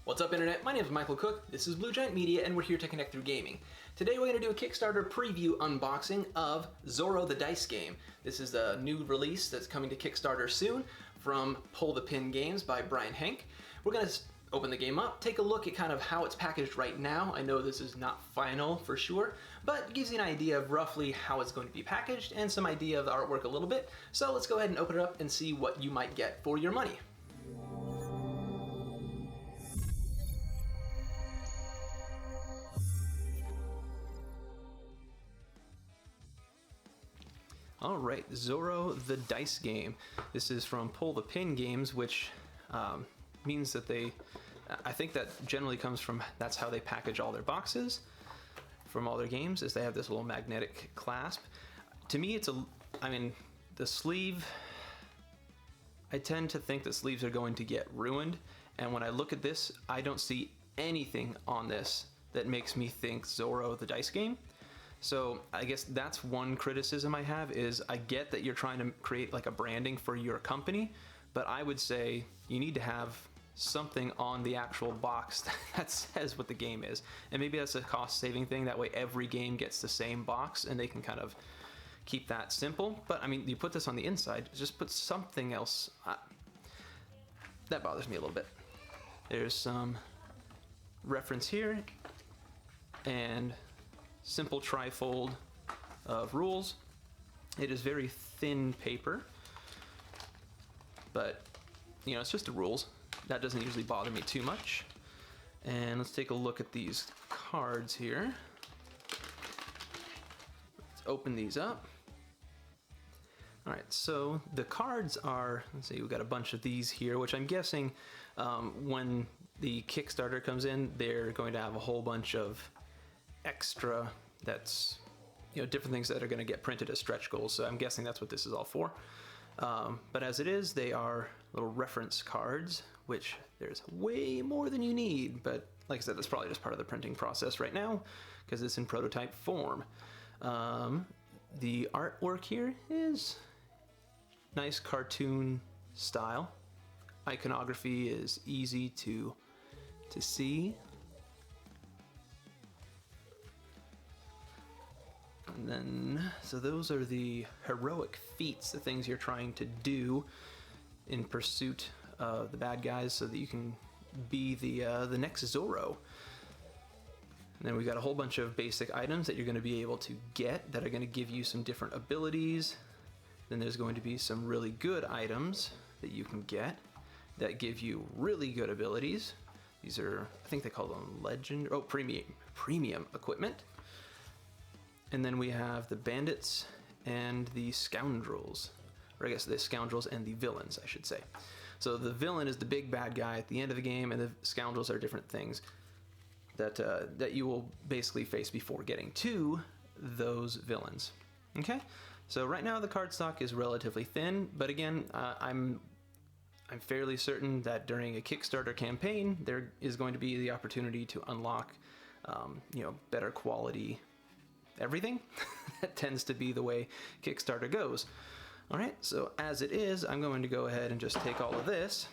What's up, Internet? My name is Michael Cook, this is Blue Giant Media, and we're here to connect through gaming. Today we're going to do a Kickstarter preview unboxing of Zorro the Dice Game. This is a new release that's coming to Kickstarter soon from Pull the Pin Games by Henk. We're going to open the game up, take a look at kind of how it's packaged right now. I know this is not final for sure, but it gives you an idea of roughly how it's going to be packaged and some idea of the artwork a little bit. So let's go ahead and open it up and see what you might get for your money. Alright, Zorro the Dice Game. This is from Pull the Pin Games, which means that I think that generally comes from, that's how they package all their boxes from all their games, is they have this little magnetic clasp. To me, the sleeve, I tend to think that sleeves are going to get ruined, and when I look at this, I don't see anything on this that makes me think Zorro the Dice Game. So I guess that's one criticism I have, is I get that you're trying to create like a branding for your company, but I would say you need to have something on the actual box that says what the game is. And maybe that's a cost-saving thing, that way every game gets the same box and they can kind of keep that simple. But I mean, you put this on the inside, just put something else. That bothers me a little bit. There's some reference here, and simple trifold of rules. It is very thin paper, but you know, it's just the rules. That doesn't usually bother me too much. And let's take a look at these cards here. Let's open these up. All right, so the cards are, let's see, we've got a bunch of these here, which I'm guessing when the Kickstarter comes in, they're going to have a whole bunch of extra, that's, you know, different things that are going to get printed as stretch goals. So I'm guessing that's what this is all for. But as it is, they are little reference cards, which there's way more than you need. But like I said, that's probably just part of the printing process right now because it's in prototype form. The artwork here is nice cartoon style. Iconography is easy to see. And then, so those are the heroic feats, the things you're trying to do in pursuit of the bad guys so that you can be the next Zorro. And then we've got a whole bunch of basic items that you're going to be able to get that are going to give you some different abilities. Then there's going to be some really good items that you can get that give you really good abilities. These are, I think they call them premium equipment. And then we have the bandits and the scoundrels, or I guess the scoundrels and the villains, I should say. So the villain is the big bad guy at the end of the game, and the scoundrels are different things that you will basically face before getting to those villains. Okay, so right now the cardstock is relatively thin, but again, I'm fairly certain that during a Kickstarter campaign, there is going to be the opportunity to unlock, you know, better quality everything. That tends to be the way Kickstarter goes. All right, so as it is, I'm going to go ahead and just take all of this,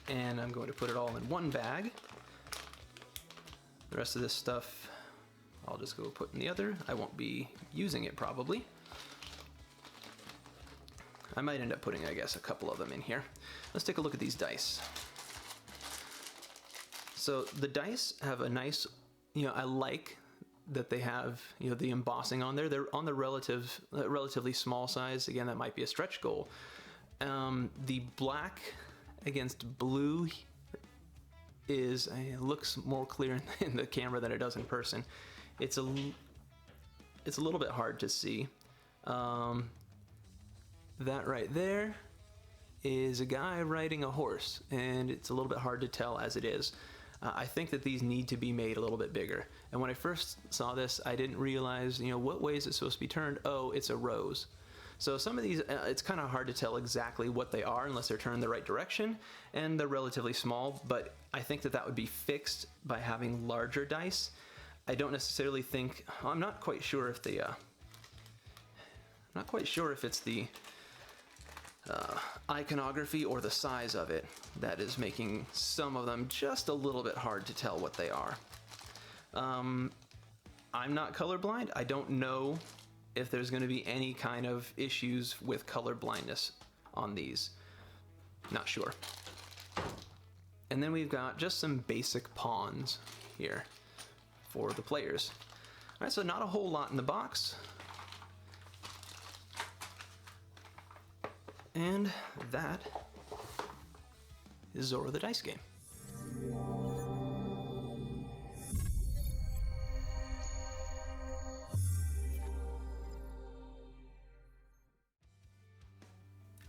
and I'm going to put it all in one bag. The rest of this stuff, I'll just go put in the other. I won't be using it probably. I might end up putting, I guess, a couple of them in here. Let's take a look at these dice. So the dice have a nice, you know, I like that they have, you know, the embossing on there. They're on the relatively small size. Again, that might be a stretch goal. The black against blue is, it looks more clear in the camera than it does in person. It's a little bit hard to see. That right there is a guy riding a horse, and it's a little bit hard to tell as it is. I think that these need to be made a little bit bigger. And when I first saw this, I didn't realize, you know, what way is it supposed to be turned? Oh, it's a rose. So some of these, it's kind of hard to tell exactly what they are unless they're turned the right direction, and they're relatively small, but I think that that would be fixed by having larger dice. I don't necessarily think, I'm not quite sure if it's the iconography or the size of it that is making some of them just a little bit hard to tell what they are. I'm not colorblind. I don't know if there's going to be any kind of issues with color blindness on these. Not sure. And then we've got just some basic pawns here for the players. All right, so not a whole lot in the box. And that is Zorro the Dice Game.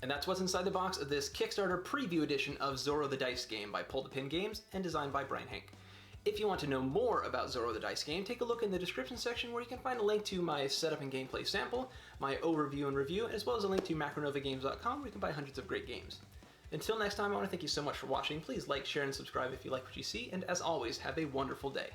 And that's what's inside the box of this Kickstarter Preview edition of Zorro the Dice Game by Pull the Pin Games and designed by Henk. If you want to know more about Zorro the Dice Game, take a look in the description section where you can find a link to my setup and gameplay sample, my overview and review, as well as a link to macronovagames.com where you can buy hundreds of great games. Until next time, I want to thank you so much for watching. Please like, share, and subscribe if you like what you see, and as always, have a wonderful day.